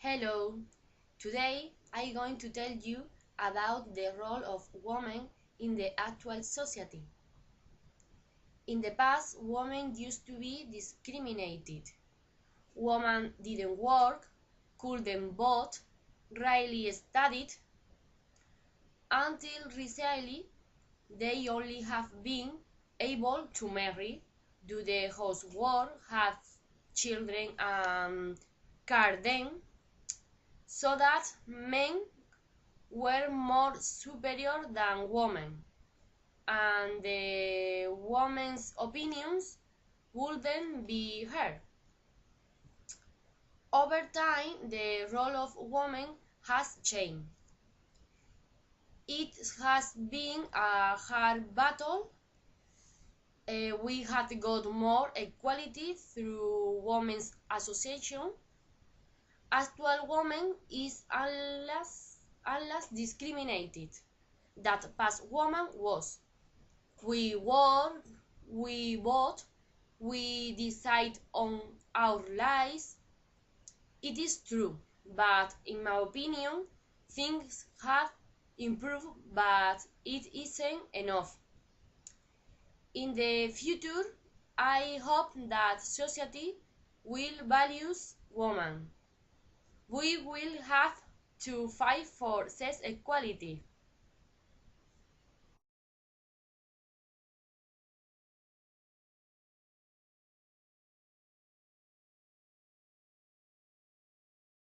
Hello, today I'm going to tell you about the role of women in the actual society. In the past, women used to be discriminated. Women didn't work, couldn't vote, rarely studied. Until recently, they only have been able to marry, do the housework, have children, and care them, so that men were more superior than women, and the women's opinions wouldn't be heard. Over time, the role of women has changed. It has been a hard battle. We have got more equality through women's association. Actual women is unless discriminated that past woman was. We work, we vote, we decide on our lives. It is true, but in my opinion, things have improved, but it isn't enough. In the future, I hope that society will value women. We will have to fight for sex equality.